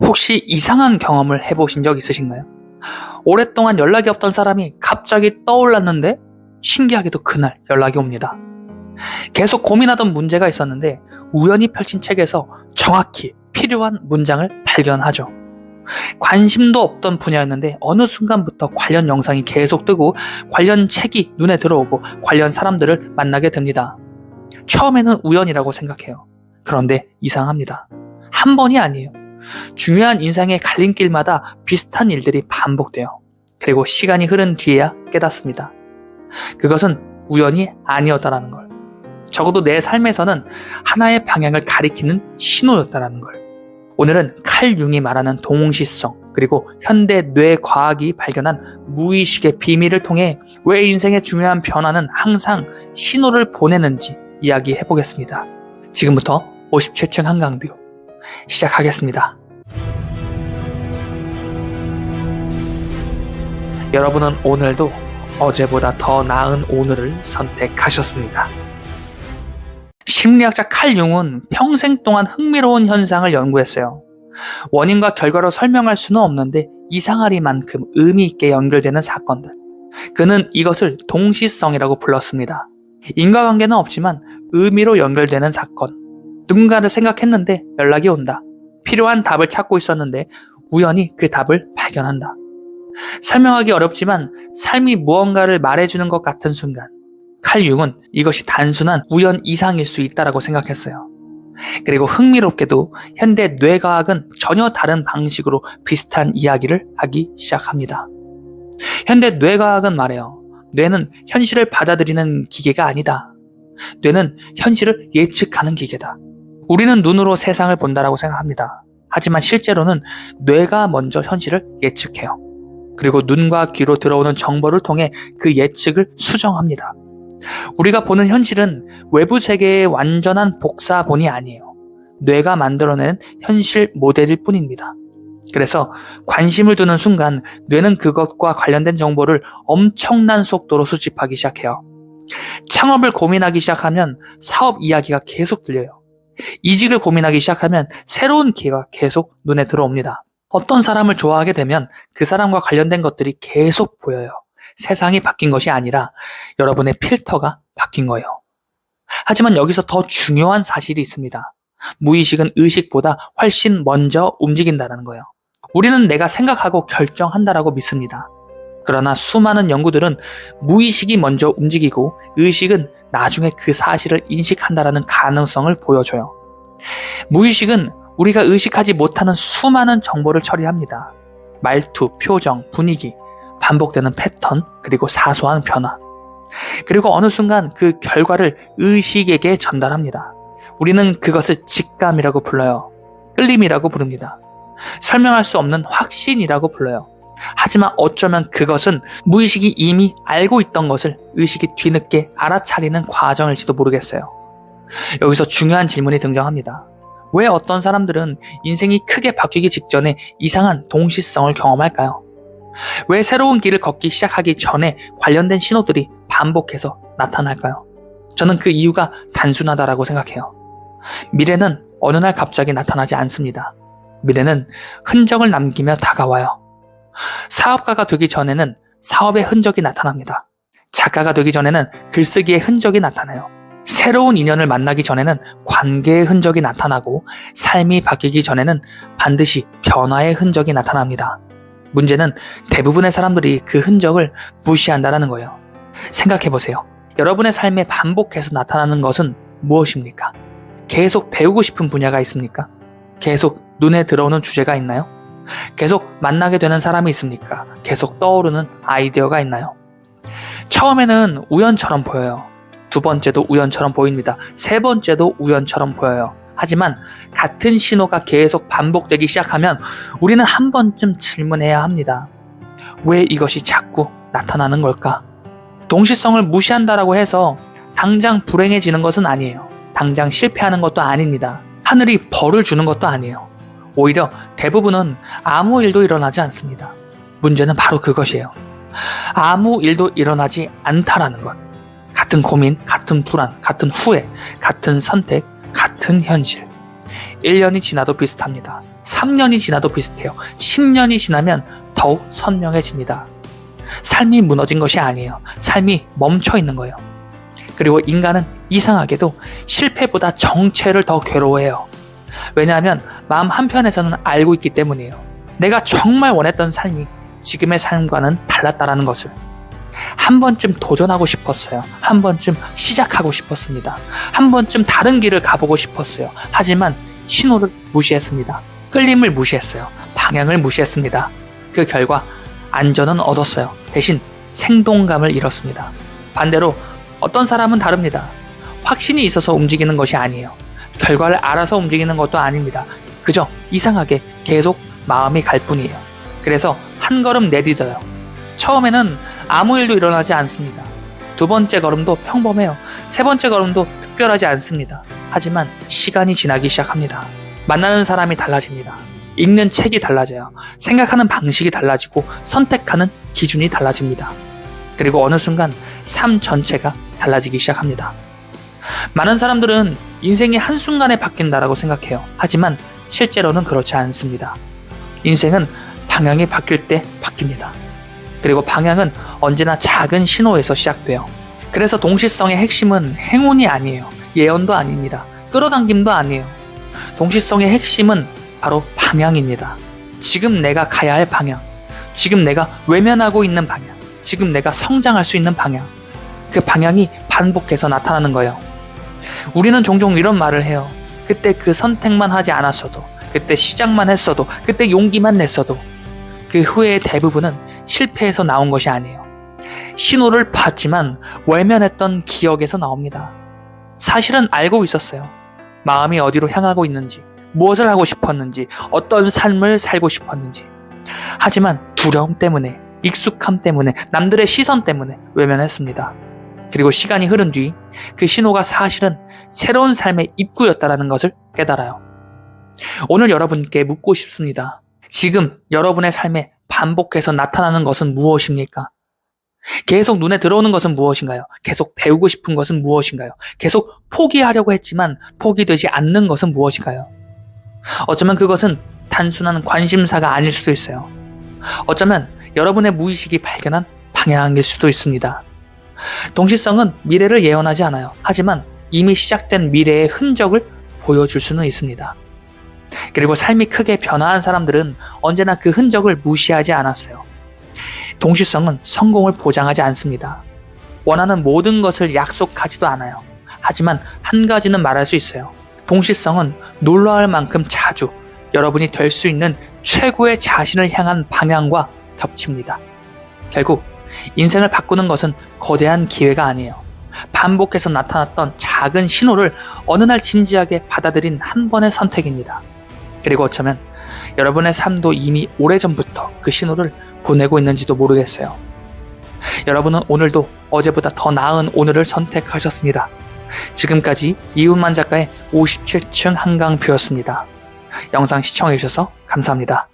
혹시 이상한 경험을 해보신 적 있으신가요? 오랫동안 연락이 없던 사람이 갑자기 떠올랐는데 신기하게도 그날 연락이 옵니다. 계속 고민하던 문제가 있었는데 우연히 펼친 책에서 정확히 필요한 문장을 발견하죠. 관심도 없던 분야였는데 어느 순간부터 관련 영상이 계속 뜨고 관련 책이 눈에 들어오고 관련 사람들을 만나게 됩니다. 처음에는 우연이라고 생각해요. 그런데 이상합니다. 한 번이 아니에요. 중요한 인생의 갈림길마다 비슷한 일들이 반복돼요. 그리고 시간이 흐른 뒤에야 깨닫습니다. 그것은 우연이 아니었다라는 걸. 적어도 내 삶에서는 하나의 방향을 가리키는 신호였다라는 걸. 오늘은 칼 융이 말하는 동시성, 그리고 현대 뇌과학이 발견한 무의식의 비밀을 통해 왜 인생의 중요한 변화는 항상 신호를 보내는지 이야기해 보겠습니다. 지금부터 57층 한강뷰 시작하겠습니다. 여러분은 오늘도 어제보다 더 나은 오늘을 선택하셨습니다. 심리학자 칼 융은 평생 동안 흥미로운 현상을 연구했어요. 원인과 결과로 설명할 수는 없는데 이상하리만큼 의미 있게 연결되는 사건들. 그는 이것을 동시성이라고 불렀습니다. 인과관계는 없지만 의미로 연결되는 사건. 누군가를 생각했는데 연락이 온다. 필요한 답을 찾고 있었는데 우연히 그 답을 발견한다. 설명하기 어렵지만 삶이 무언가를 말해주는 것 같은 순간, 칼 융은 이것이 단순한 우연 이상일 수 있다고 생각했어요. 그리고 흥미롭게도 현대 뇌과학은 전혀 다른 방식으로 비슷한 이야기를 하기 시작합니다. 현대 뇌과학은 말해요. 뇌는 현실을 받아들이는 기계가 아니다. 뇌는 현실을 예측하는 기계다. 우리는 눈으로 세상을 본다라고 생각합니다. 하지만 실제로는 뇌가 먼저 현실을 예측해요. 그리고 눈과 귀로 들어오는 정보를 통해 그 예측을 수정합니다. 우리가 보는 현실은 외부 세계의 완전한 복사본이 아니에요. 뇌가 만들어낸 현실 모델일 뿐입니다. 그래서 관심을 두는 순간 뇌는 그것과 관련된 정보를 엄청난 속도로 수집하기 시작해요. 창업을 고민하기 시작하면 사업 이야기가 계속 들려요. 이직을 고민하기 시작하면 새로운 기회가 계속 눈에 들어옵니다. 어떤 사람을 좋아하게 되면 그 사람과 관련된 것들이 계속 보여요. 세상이 바뀐 것이 아니라 여러분의 필터가 바뀐 거예요. 하지만 여기서 더 중요한 사실이 있습니다. 무의식은 의식보다 훨씬 먼저 움직인다는 거예요. 우리는 내가 생각하고 결정한다라고 믿습니다. 그러나 수많은 연구들은 무의식이 먼저 움직이고 의식은 나중에 그 사실을 인식한다라는 가능성을 보여줘요. 무의식은 우리가 의식하지 못하는 수많은 정보를 처리합니다. 말투, 표정, 분위기, 반복되는 패턴, 그리고 사소한 변화. 그리고 어느 순간 그 결과를 의식에게 전달합니다. 우리는 그것을 직감이라고 불러요. 끌림이라고 부릅니다. 설명할 수 없는 확신이라고 불러요. 하지만 어쩌면 그것은 무의식이 이미 알고 있던 것을 의식이 뒤늦게 알아차리는 과정일지도 모르겠어요. 여기서 중요한 질문이 등장합니다. 왜 어떤 사람들은 인생이 크게 바뀌기 직전에 이상한 동시성을 경험할까요? 왜 새로운 길을 걷기 시작하기 전에 관련된 신호들이 반복해서 나타날까요? 저는 그 이유가 단순하다라고 생각해요. 미래는 어느 날 갑자기 나타나지 않습니다. 미래는 흔적을 남기며 다가와요. 사업가가 되기 전에는 사업의 흔적이 나타납니다. 작가가 되기 전에는 글쓰기의 흔적이 나타나요. 새로운 인연을 만나기 전에는 관계의 흔적이 나타나고 삶이 바뀌기 전에는 반드시 변화의 흔적이 나타납니다. 문제는 대부분의 사람들이 그 흔적을 무시한다는 거예요. 생각해보세요. 여러분의 삶에 반복해서 나타나는 것은 무엇입니까? 계속 배우고 싶은 분야가 있습니까? 계속 눈에 들어오는 주제가 있나요? 계속 만나게 되는 사람이 있습니까? 계속 떠오르는 아이디어가 있나요? 처음에는 우연처럼 보여요. 두 번째도 우연처럼 보입니다. 세 번째도 우연처럼 보여요. 하지만 같은 신호가 계속 반복되기 시작하면 우리는 한 번쯤 질문해야 합니다. 왜 이것이 자꾸 나타나는 걸까? 동시성을 무시한다라고 해서 당장 불행해지는 것은 아니에요. 당장 실패하는 것도 아닙니다. 하늘이 벌을 주는 것도 아니에요. 오히려 대부분은 아무 일도 일어나지 않습니다. 문제는 바로 그것이에요. 아무 일도 일어나지 않다라는 것. 같은 고민, 같은 불안, 같은 후회, 같은 선택, 같은 현실. 1년이 지나도 비슷합니다. 3년이 지나도 비슷해요. 10년이 지나면 더욱 선명해집니다. 삶이 무너진 것이 아니에요. 삶이 멈춰 있는 거예요. 그리고 인간은 이상하게도 실패보다 정체를 더 괴로워해요. 왜냐하면 마음 한편에서는 알고 있기 때문이에요. 내가 정말 원했던 삶이 지금의 삶과는 달랐다라는 것을. 한 번쯤 도전하고 싶었어요. 한 번쯤 시작하고 싶었습니다. 한 번쯤 다른 길을 가보고 싶었어요. 하지만 신호를 무시했습니다. 끌림을 무시했어요. 방향을 무시했습니다. 그 결과 안전은 얻었어요. 대신 생동감을 잃었습니다. 반대로 어떤 사람은 다릅니다. 확신이 있어서 움직이는 것이 아니에요. 결과를 알아서 움직이는 것도 아닙니다. 그저 이상하게 계속 마음이 갈 뿐이에요. 그래서 한 걸음 내딛어요. 처음에는 아무 일도 일어나지 않습니다. 두 번째 걸음도 평범해요. 세 번째 걸음도 특별하지 않습니다. 하지만 시간이 지나기 시작합니다. 만나는 사람이 달라집니다. 읽는 책이 달라져요. 생각하는 방식이 달라지고 선택하는 기준이 달라집니다. 그리고 어느 순간 삶 전체가 달라지기 시작합니다. 많은 사람들은 인생이 한순간에 바뀐다라고 생각해요. 하지만 실제로는 그렇지 않습니다. 인생은 방향이 바뀔 때 바뀝니다. 그리고 방향은 언제나 작은 신호에서 시작돼요. 그래서 동시성의 핵심은 행운이 아니에요. 예언도 아닙니다. 끌어당김도 아니에요. 동시성의 핵심은 바로 방향입니다. 지금 내가 가야 할 방향, 지금 내가 외면하고 있는 방향, 지금 내가 성장할 수 있는 방향, 그 방향이 반복해서 나타나는 거예요. 우리는 종종 이런 말을 해요. 그때 그 선택만 하지 않았어도, 그때 시작만 했어도, 그때 용기만 냈어도 그 후회의 대부분은 실패에서 나온 것이 아니에요. 신호를 봤지만 외면했던 기억에서 나옵니다. 사실은 알고 있었어요. 마음이 어디로 향하고 있는지, 무엇을 하고 싶었는지, 어떤 삶을 살고 싶었는지. 하지만 두려움 때문에, 익숙함 때문에, 남들의 시선 때문에 외면했습니다. 그리고 시간이 흐른 뒤 그 신호가 사실은 새로운 삶의 입구였다는 것을 깨달아요. 오늘 여러분께 묻고 싶습니다. 지금 여러분의 삶에 반복해서 나타나는 것은 무엇입니까? 계속 눈에 들어오는 것은 무엇인가요? 계속 배우고 싶은 것은 무엇인가요? 계속 포기하려고 했지만 포기되지 않는 것은 무엇인가요? 어쩌면 그것은 단순한 관심사가 아닐 수도 있어요. 어쩌면 여러분의 무의식이 발견한 방향일 수도 있습니다. 동시성은 미래를 예언하지 않아요. 하지만 이미 시작된 미래의 흔적을 보여줄 수는 있습니다. 그리고 삶이 크게 변화한 사람들은 언제나 그 흔적을 무시하지 않았어요. 동시성은 성공을 보장하지 않습니다. 원하는 모든 것을 약속하지도 않아요. 하지만 한 가지는 말할 수 있어요. 동시성은 놀라울 만큼 자주 여러분이 될 수 있는 최고의 자신을 향한 방향과 겹칩니다. 결국 인생을 바꾸는 것은 거대한 기회가 아니에요. 반복해서 나타났던 작은 신호를 어느 날 진지하게 받아들인 한 번의 선택입니다. 그리고 어쩌면 여러분의 삶도 이미 오래전부터 그 신호를 보내고 있는지도 모르겠어요. 여러분은 오늘도 어제보다 더 나은 오늘을 선택하셨습니다. 지금까지 이훈만 작가의 57층 한강뷰였습니다. 영상 시청해주셔서 감사합니다.